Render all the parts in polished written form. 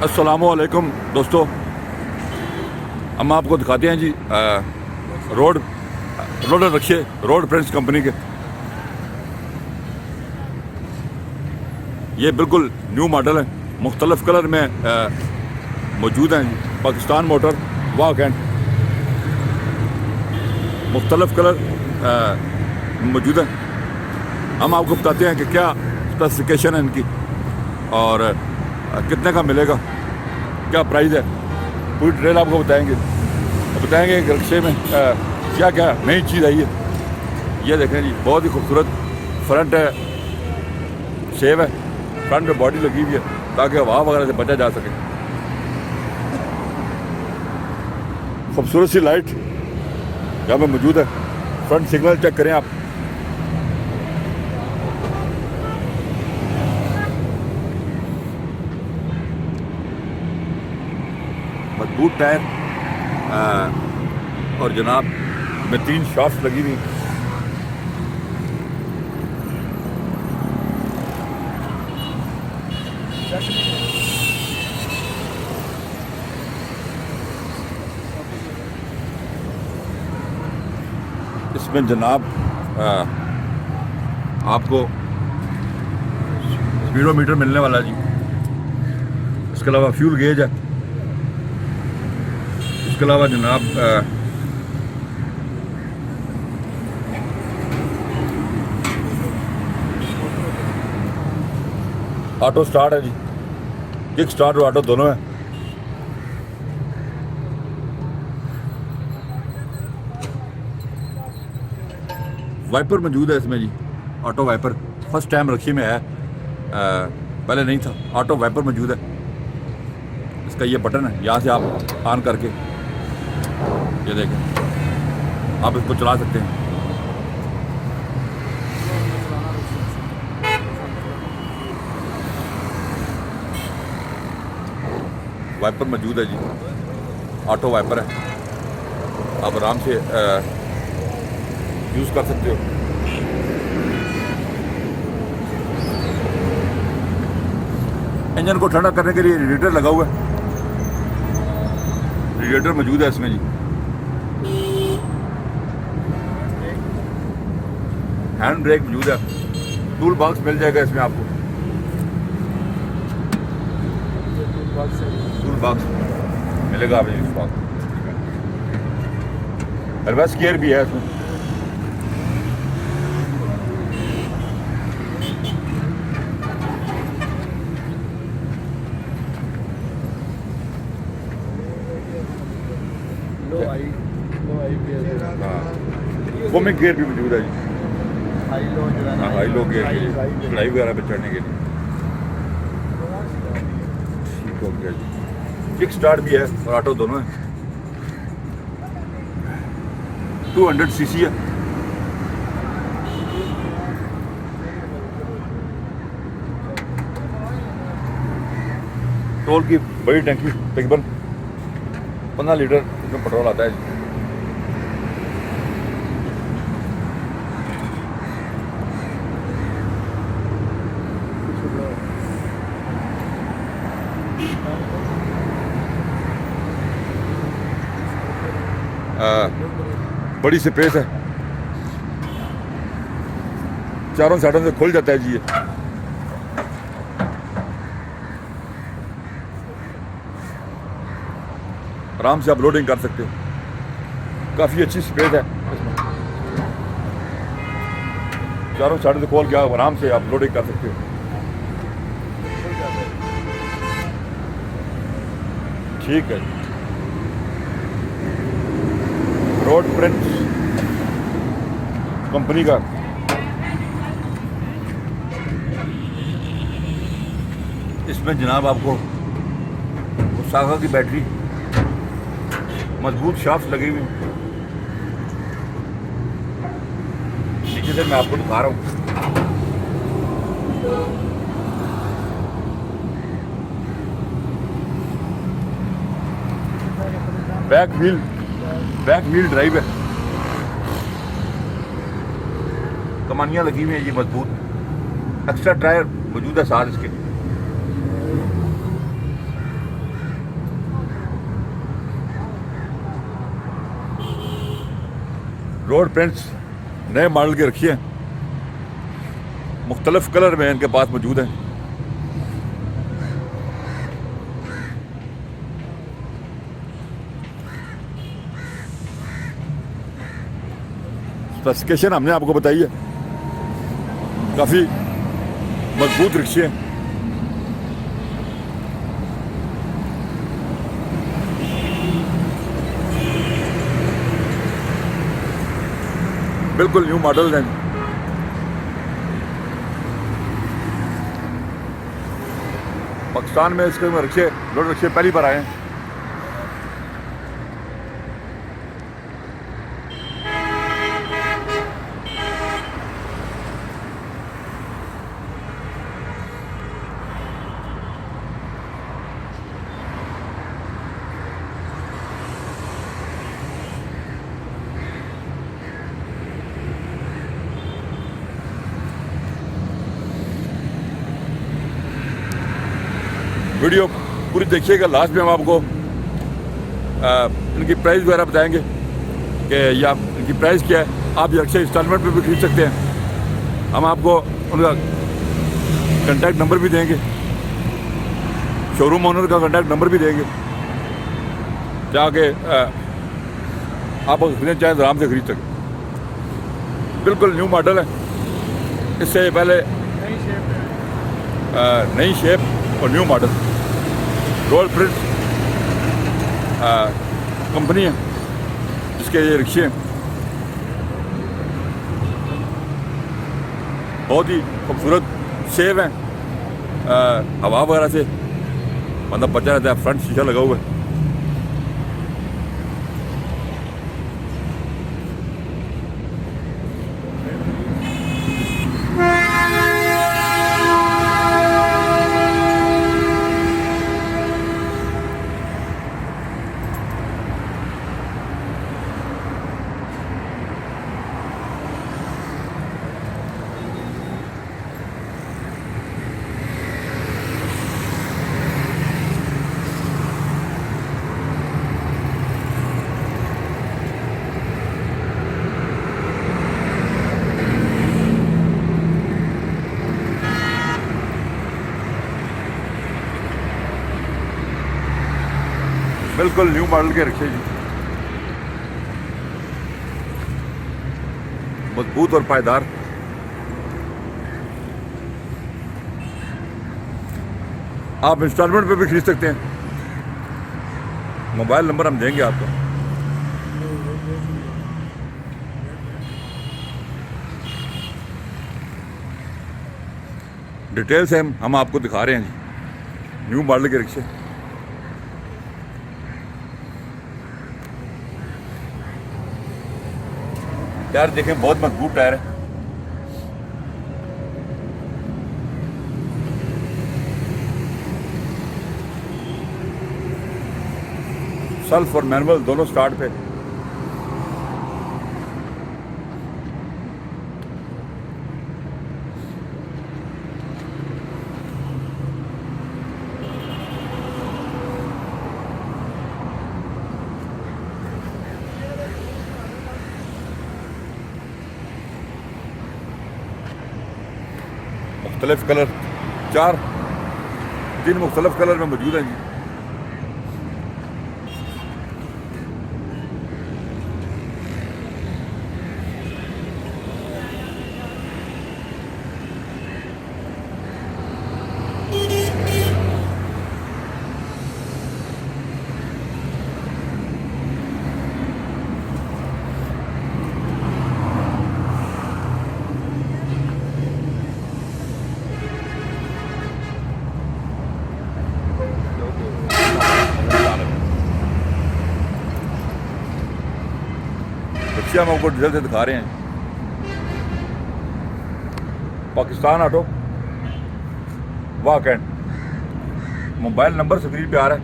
अस्सलामुअलैकुम दोस्तों, हम आपको दिखाते हैं जी रोड रोडर रक्शे रोड फ्रेंड्स कंपनी के। ये बिल्कुल न्यू मॉडल है, मुख्तलिफ कलर में मौजूद हैं जी। पाकिस्तान मोटर वाक एंड मुख्तलिफ कलर मौजूद हैं। हम आपको बताते हैं कि क्या स्पेसिफिकेशन है इनकी और कितने का मिलेगा, क्या प्राइस है, पूरी डिटेल आपको बताएंगे और बताएंगे कि रिक्शे में क्या क्या नई चीज़ आई है। ये देखें जी, बहुत ही खूबसूरत फ्रंट है, सेव है, फ्रंट में बॉडी लगी हुई है ताकि हवा वगैरह से बचा जा सके। खूबसूरत सी लाइट यहाँ पे मौजूद है। फ्रंट सिग्नल चेक करें आप, मजबूत टायर और जनाब में 3 शॉफ्ट लगी हुई। इसमें जनाब आपको स्पीडोमीटर मिलने वाला जी। इसके अलावा फ्यूल गेज है। इसके अलावा जनाब ऑटो स्टार्ट है जी, किक स्टार्ट और ऑटो दोनों है। वाइपर मौजूद है इसमें जी, ऑटो वाइपर फर्स्ट टाइम रखी में है, पहले नहीं था। ऑटो वाइपर मौजूद है। इसका ये बटन है, यहाँ से आप ऑन करके ये देखें आप इसको चला सकते हैं। वाइपर मौजूद है जी, ऑटो वाइपर है, आप आराम से यूज़ कर सकते हो। इंजन को ठंडा करने के लिए रेडिएटर लगा हुआ है, रेडिएटर मौजूद है इसमें जी। हैंड ब्रेक मौजूद है, टूल बॉक्स मिल जाएगा इसमें आपको, टूल बॉक्स मिलेगा आपको इस बॉक्स। रिवर्स गियर भी है इसमें। कॉमिक गियर भी मौजूद है जी, हाई लो गियर के लिए, चढ़ाई वगैरह पे चढ़ने के लिए। ठीक हो गया जी। किक स्टार्ट भी है और ऑटो दोनों है। 200 सीसी है। पेट्रोल की बड़ी टंकी, तकरीबन 15 लीटर इसमें पेट्रोल आता है जी। बड़ी स्पेस है, चारों साइडों से खुल जाता है जी। ये आराम से आप लोडिंग कर सकते हो, काफ़ी अच्छी स्पेस है इसमें। चारों साइडों से खोल के आप आराम से आप लोडिंग कर सकते हो। ठीक है, रोड फ्रेंड्स कंपनी का इसमें जनाब आपको ओसाका की बैटरी, मजबूत शाफ्ट लगी हुई। नीचे से मैं आपको दिखा रहा हूँ। बैक व्हील ड्राइव है, कमानियाँ लगी हुई हैं ये मजबूत। एक्स्ट्रा टायर मौजूद है साथ इसके। रोड प्रिंट्स नए मॉडल के रखिए, मुख्तलिफ कलर में इनके पास मौजूद हैं। स्पेसिफिकेशन हमने आपको बताई है, काफ़ी मजबूत रिक्शे हैं। बिल्कुल न्यू मॉडल हैं। पाकिस्तान में इसके रिक्शे, रोड रिक्शे पहली बार आए हैं। वीडियो पूरी देखिएगा, लास्ट में हम आपको इनकी प्राइस वगैरह बताएंगे कि या इनकी प्राइस क्या है। आप ये रिक्शे इंस्टॉलमेंट पे भी खरीद सकते हैं। हम आपको उनका कॉन्टैक्ट नंबर भी देंगे, शोरूम ओनर का कॉन्टैक्ट नंबर भी देंगे, ताकि आप खरीदना चाहें आराम से खरीद सकें। बिल्कुल न्यू मॉडल है, इससे पहले नई शेप और new model. Road print company है जिसके ये रिक्शे हैं। बहुत ही खूबसूरत सेफ हैं, हवा वगैरह से मतलब बचा रहता है। फ्रंट शीशा लगा हुआ है। बिल्कुल न्यू मॉडल के रिक्शे जी, मजबूत और पायदार। आप इंस्टॉलमेंट पे भी खरीद सकते हैं। मोबाइल नंबर हम देंगे आपको। डिटेल्स हम आपको दिखा रहे हैं जी, न्यू मॉडल के रिक्शे। टायर देखें, बहुत मजबूत टायर है। सेल्फ और मैनुअल दोनों स्टार्ट पे। मुख्तलिफ कलर, 3 मुख्तलिफ कलर में मौजूद हैं जी। बच्चे हम आपको डिटेल से दिखा रहे हैं। पाकिस्तान ऑटो वाकैंड, मोबाइल नंबर स्क्रीन पे आ रहा है।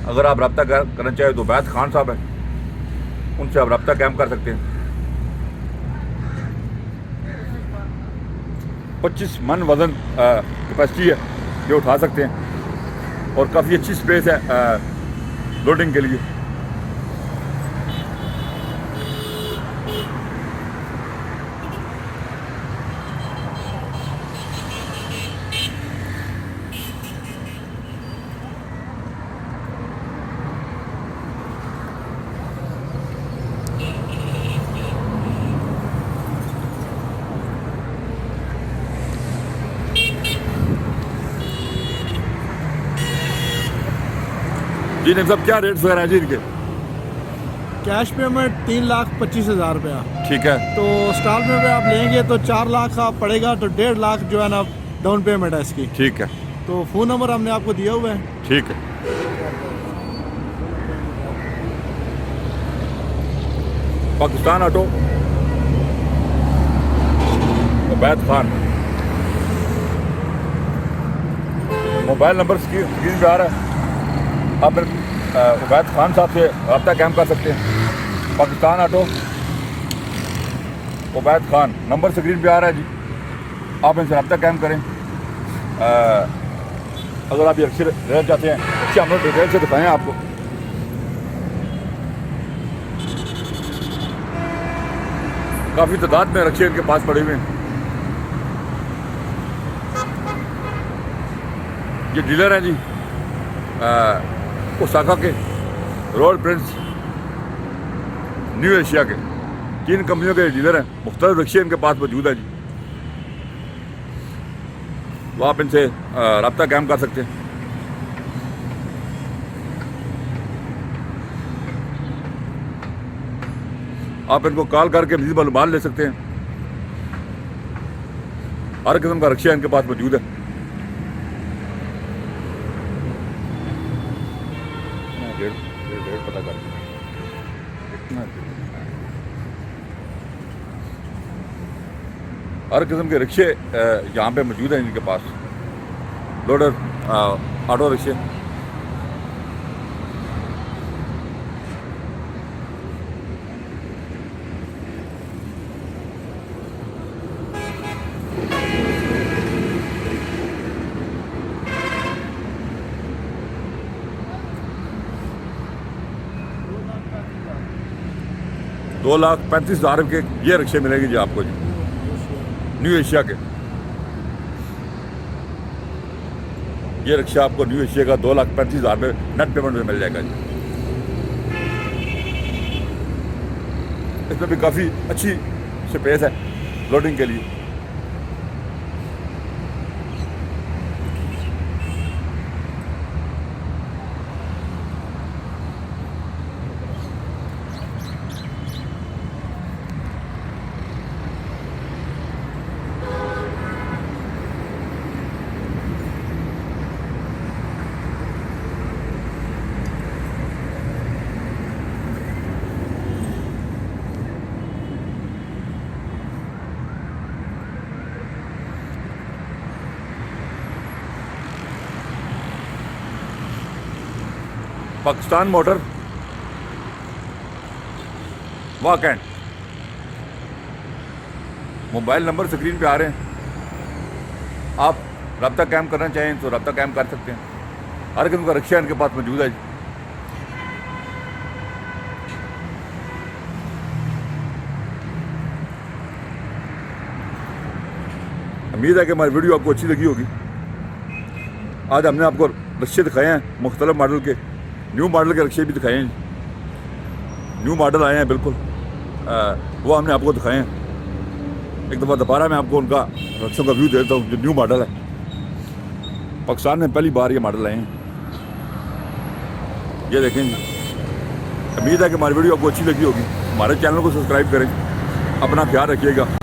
अगर आप रब्ता करना चाहें तो बैत खान साहब हैं, उनसे आप रब्ता कायम कर सकते हैं। 25 मन वजन कैपेसिटी है, ये उठा सकते हैं और काफ़ी अच्छी स्पेस है लोडिंग के लिए। जी नहीं साहब, क्या रेट्स वगैरह हैं जी इनके? कैश पेमेंट 3,25,000 रुपया। ठीक है, तो इंस्टॉलमेंट में आप लेंगे तो 4 लाख का पड़ेगा, तो 1.5 लाख जो है ना डाउन पेमेंट है इसकी। ठीक है, तो फ़ोन नंबर हमने आपको दिया हुआ है। ठीक है। Pakistan auto, Ubaid Khan, mobile number screen पे आ रहा है। आप उबैद खान साहब से रब्ता कायम कर सकते हैं। Pakistan auto, Ubaid Khan, number screen पे आ रहा है जी, आप इनसे रब्ता कायम करें। अगर आप ये अक्षर रहना चाहते हैं, अच्छे हम लोग डिटेल से दिखाएं आपको। काफ़ी तादाद में रक्षे इनके पास पड़े हुए हैं। ये डीलर हैं जी ओसाका के, रॉयल प्रिंस, न्यू एशिया के, 3 कंपनियों के डीलर हैं। मुख्तलिफ रक्षे इनके पास मौजूद है जी, तो आप इनसे रब्ता कायम कर सकते हैं। आप इनको कॉल करके मज़ीद मालूमात ले सकते हैं। हर किस्म का रक्षा इनके पास मौजूद है। रेट पता कर, हर किस्म के रिक्शे यहाँ पे मौजूद हैं इनके पास, लोडर ऑटो रिक्शे। $2,35,000 के ये रिक्शे मिलेंगे जी आपको जी, न्यू एशिया के। ये रिक्शा आपको न्यू एशिया का 2,35,000 में नेट पेमेंट में मिल जाएगा जी। इसमें भी काफ़ी अच्छी स्पेस है लोडिंग के लिए। पाकिस्तान मोटर, वाकैंड, मोबाइल नंबर स्क्रीन पे आ रहे हैं। आप रब्ता कायम करना चाहें तो रब्ता कायम कर सकते हैं। हर किस्म का रिक्शा इनके पास मौजूद है। उम्मीद है कि हमारी वीडियो आपको अच्छी लगी होगी। आज हमने आपको रिक्शे दिखाए हैं मुख्तलिफ मॉडल के, न्यू मॉडल के रिक्शे भी दिखाए हैं। न्यू मॉडल आए हैं बिल्कुल, वो हमने आपको दिखाए हैं। एक दफ़ा दोबारा मैं आपको उनका रिक्शों का व्यू देता हूँ जो न्यू मॉडल है। पाकिस्तान में पहली बार ये मॉडल आए हैं, ये देखें। उम्मीद है कि हमारी वीडियो आपको अच्छी लगी होगी। हमारे चैनल को सब्सक्राइब करें। अपना ख्याल रखिएगा।